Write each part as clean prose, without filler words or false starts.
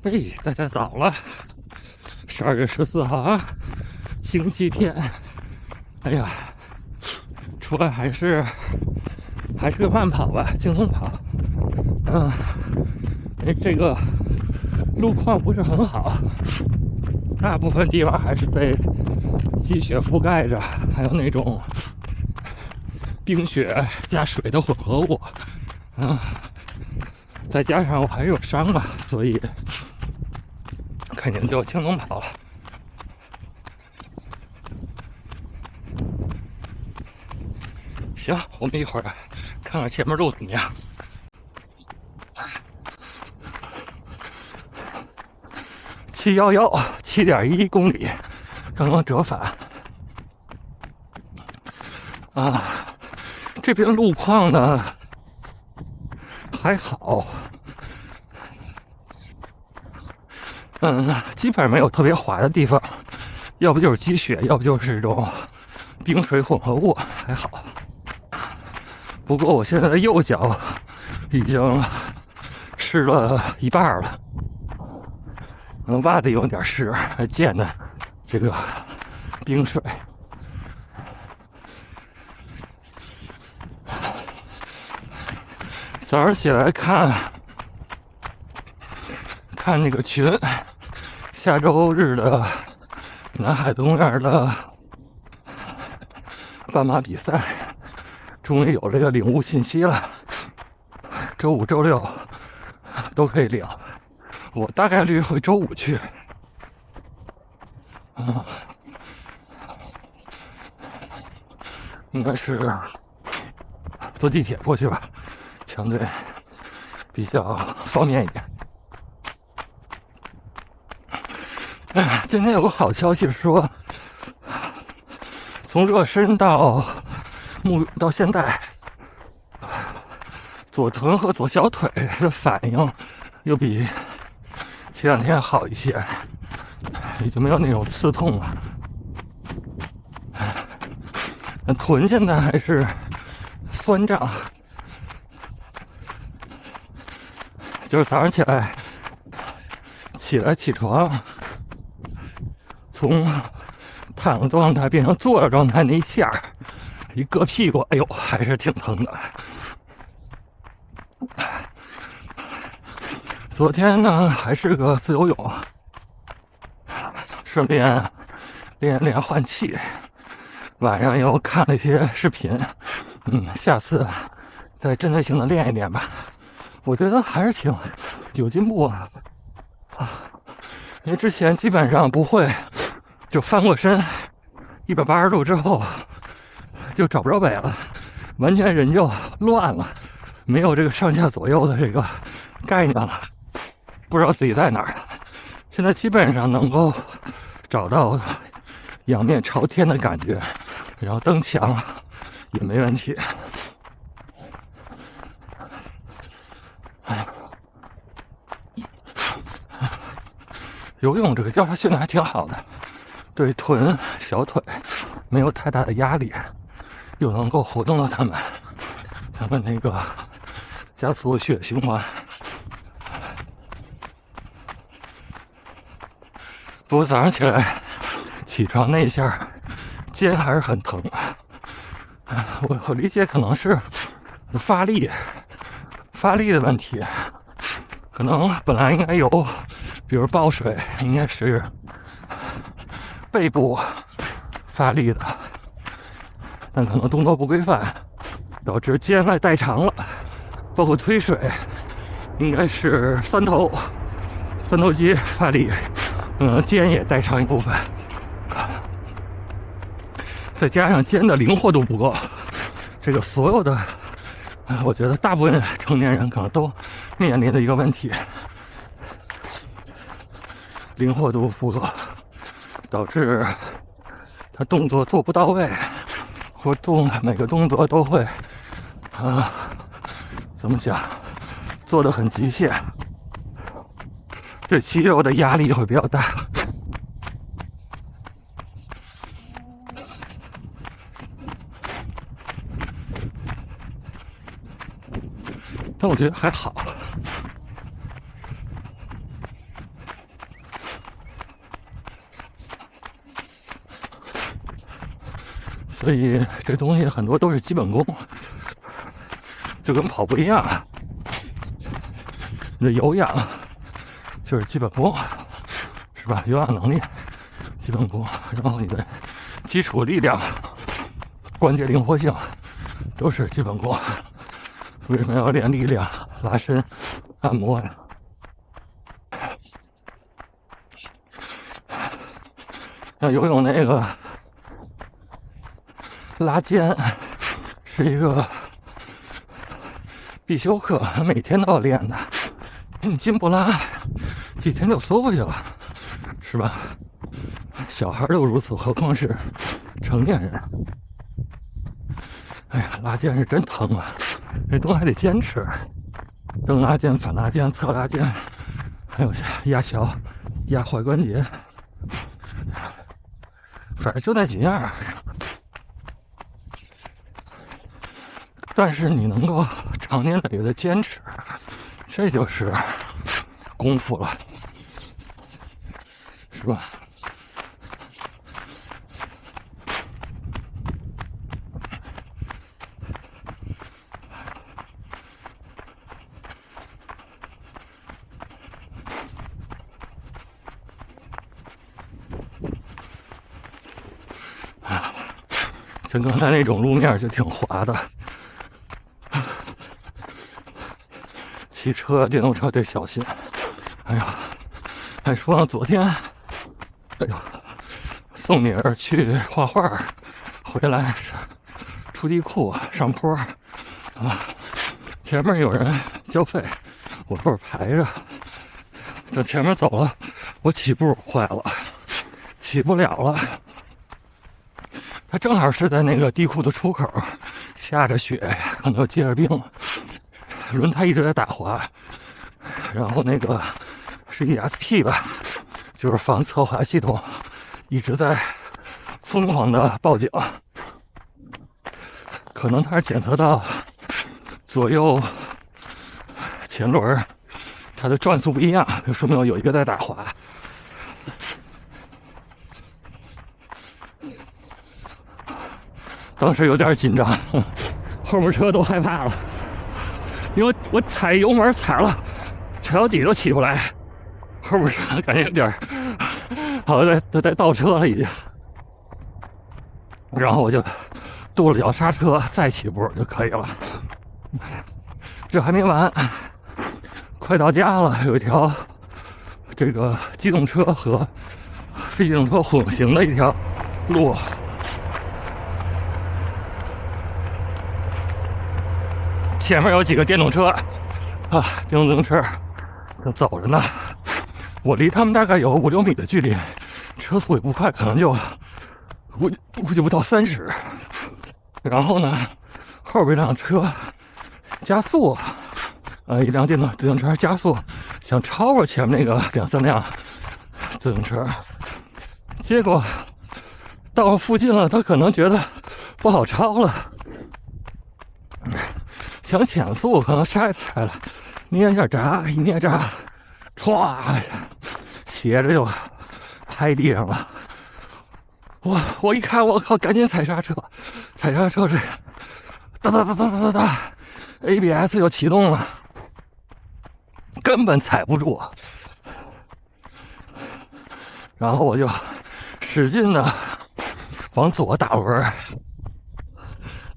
哎，大家早了，12月14号啊，星期天。哎呀，出来还是个慢跑吧，轻松跑。这个路况不是很好，大部分地方还是被积雪覆盖着，还有那种冰雪加水的混合物。再加上我还有伤嘛，所以肯定就轻松跑了。行，我们一会儿看看前面路怎么样。711，7.1公里，刚刚折返。这边路况呢还好，基本上没有特别滑的地方，要不就是积雪，要不就是这种冰水混合物，还好。不过我现在的右脚已经湿了一半了，袜子有点湿，还溅的这个冰水。早上起来看那个群，下周日的南海公园的半马比赛，终于有这个领悟信息了。周五、周六都可以领，我大概率会周五去。应该是坐地铁过去吧，相对比较方便一点。今天有个好消息说，从热身到现在，左臀和左小腿的反应又比前2天好一些，已经没有那种刺痛了。臀现在还是酸胀，就是早上起床，从躺的状态变成坐的状态那一下，一硌屁股，哎呦，还是挺疼的。昨天呢还是个自由泳，顺便练换气。晚上又看了一些视频，下次再针对性的练一练吧。我觉得还是挺有进步啊，因为之前基本上不会，就翻过身180度之后就找不着北了，完全人就乱了，没有这个上下左右的这个概念了，不知道自己在哪儿了。现在基本上能够找到仰面朝天的感觉，然后蹬墙也没问题。游泳这个交叉训练还挺好的，对臀、小腿没有太大的压力，又能够活动到它们那个加速血液循环。不过早上起床那一下肩还是很疼，我理解可能是发力的问题，可能本来应该有，比如抱水应该是背部发力的，但可能动作不规范，导致肩来代偿了。包括推水应该是三头肌发力，肩也代偿一部分，再加上肩的灵活度不够，这个所有的我觉得大部分成年人可能都面临的一个问题，灵活度不够，导致他动作做不到位，或每个动作都会怎么讲，做得很极限，对肌肉的压力会比较大。但我觉得还好，所以这东西很多都是基本功，就跟跑步一样，你的有氧就是基本功，是吧？有氧能力基本功，然后你的基础力量、关节灵活性都是基本功。为什么要练力量、拉伸、按摩呀？像游泳那个拉肩是一个必修课，每天都要练的。你筋不拉，几天就缩过去了，是吧？小孩都如此，何况是成年人？哎呀，拉肩是真疼啊！这东西还得坚持，正拉肩、反拉肩、侧拉肩，还有压小、压踝关节，反正就那几样。但是你能够长年累月的坚持，这就是功夫了，是吧？像刚才那种路面就挺滑的，骑车、电动车得小心。哎呀，还说了昨天，哎呦，送女儿去画画，回来出地库上坡啊，前面有人交费，我这儿排着，等前面走了，我起步坏了，起不了了。他正好是在那个地库的出口，下着雪，可能有结着冰，轮胎一直在打滑，然后那个是 ESP 吧，就是防侧滑系统，一直在疯狂的报警，可能他是检测到左右前轮它的转速不一样，就说明有一个在打滑。当时有点紧张，后面车都害怕了，因为我踩油门踩到底都起不来，后面车感觉有点好像在倒车了已经，然后我就跺了脚刹车，再起步就可以了。这还没完，快到家了，有一条这个机动车和非机动车混行的一条路。前面有几个电动车啊，电动自行车正走着呢。我离他们大概有5、6米的距离，车速也不快，可能就估计不到30。然后呢，后边一辆车加速，一辆电动自行车加速，想超过前面那个2、3辆自行车，结果到附近了，他可能觉得不好超了。想减速，可能刹也踩了，捏一下闸，一捏闸，歘，斜着就拍地上了。我一看，我靠，赶紧踩刹车，这哒哒哒哒哒哒哒 ，ABS 就启动了，根本踩不住。然后我就使劲的往左打轮，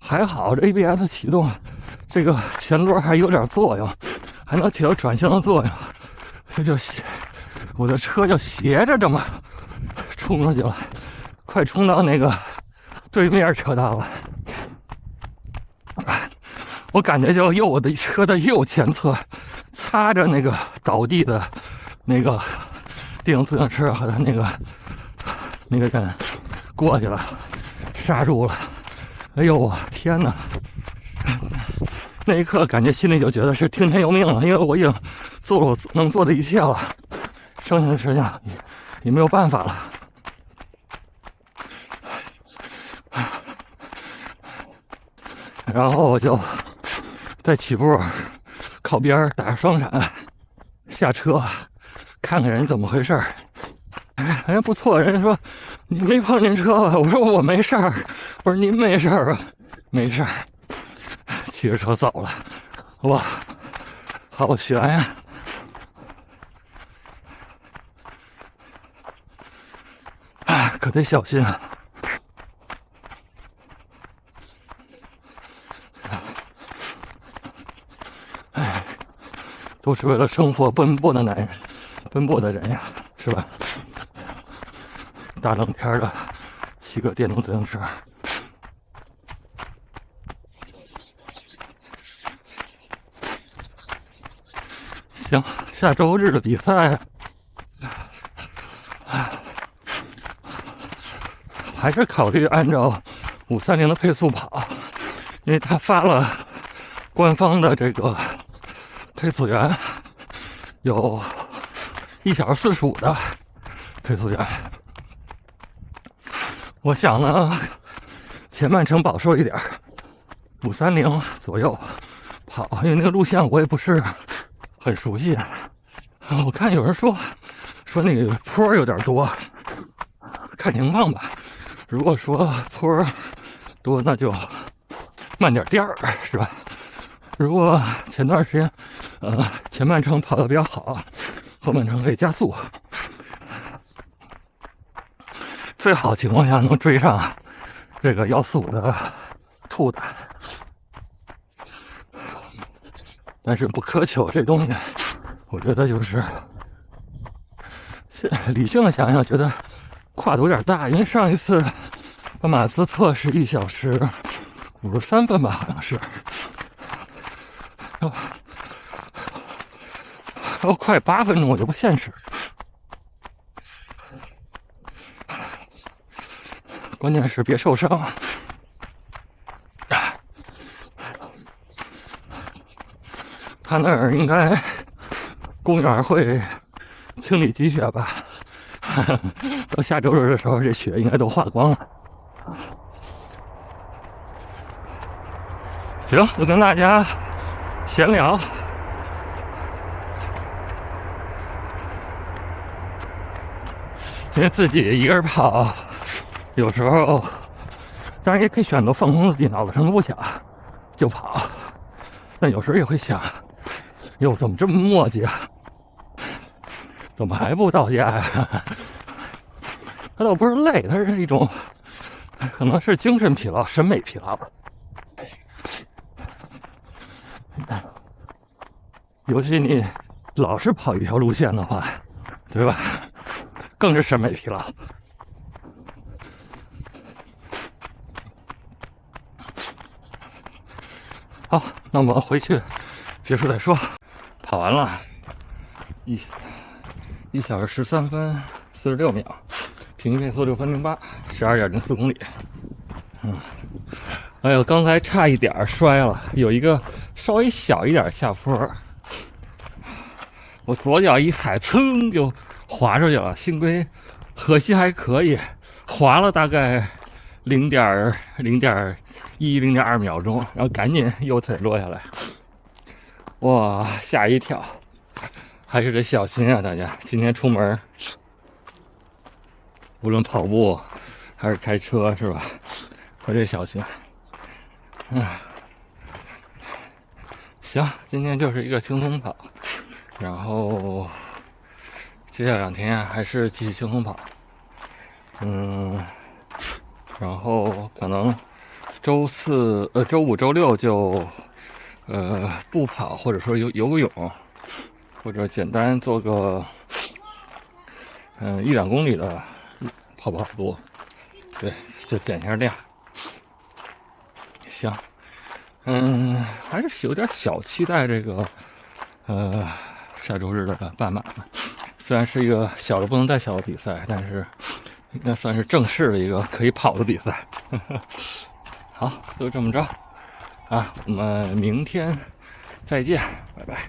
还好这 ABS 启动。这个前轮还有点作用，还能起到转向的作用，这就我的车就斜着这么冲出去了，快冲到那个对面车道了。我感觉就我的车的右前侧擦着那个倒地的那个电动自行车和他那个人过去了，刹住了。哎呦我天哪！那一刻感觉心里就觉得是听天由命了，因为我已经做了我能做的一切了，剩下的事情也没有办法了。然后我就在起步靠边打双闪下车，看看人怎么回事。哎，哎，不错，人家说你没碰见车吧？我说我没事儿，我说您没事儿吧？没事儿，骑着车走了。哇，好悬呀！哎，可得小心啊！哎，都是为了生活奔波的男人，奔波的人呀，是吧？大冷天的，骑个电动自行车。行，下周日的比赛，还是考虑按照530的配速跑，因为他发了官方的这个配速员，有1小时45的配速员。我想呢，前半程保守一点，530左右跑，因为那个路线我也不是很熟悉。我看有人说那个坡有点多，看情况吧。如果说坡多，那就慢点颠儿，是吧？如果前段时间前半程跑得比较好，后半程可以加速。最好情况下能追上这个145的兔的，但是不苛求这东西，我觉得就是理性的想想，觉得跨度有点大，因为上一次把马斯测试1小时53分吧，好像是，要快8分钟，我就不现实。关键是别受伤。他那儿应该公园会清理积雪吧？到下周日的时候，这雪应该都化光了。行，就跟大家闲聊。因为自己一个人跑，有时候当然也可以选择放空自己，脑子什么都不想就跑，但有时候也会想，哟，怎么这么磨叽啊？怎么还不到家呀？他倒不是累，他是一种可能是精神疲劳、审美疲劳吧。尤其你老是跑一条路线的话，对吧？更是审美疲劳。好，那我们回去结束再说。跑完了，一小时13分46秒，平均配速6分08，12.04公里。哎呦，刚才差一点摔了，有一个稍微小一点下坡，我左脚一踩，噌就滑出去了，幸亏可惜还可以，滑了大概0.1、0.2秒钟，然后赶紧右腿落下来，哇，吓一跳！还是得小心啊，大家！今天出门，无论跑步还是开车，是吧？还得小心。行，今天就是一个轻松跑，然后接下来2天还是继续轻松跑。然后可能周五、周六就不跑，或者说游个泳，或者简单做个1-2公里的跑步，对，就减一下量。行，还是有点小期待这个下周日的半马，虽然是一个小的不能再小的比赛，但是应该算是正式的一个可以跑的比赛。好，就这么着啊，我们明天再见，拜拜。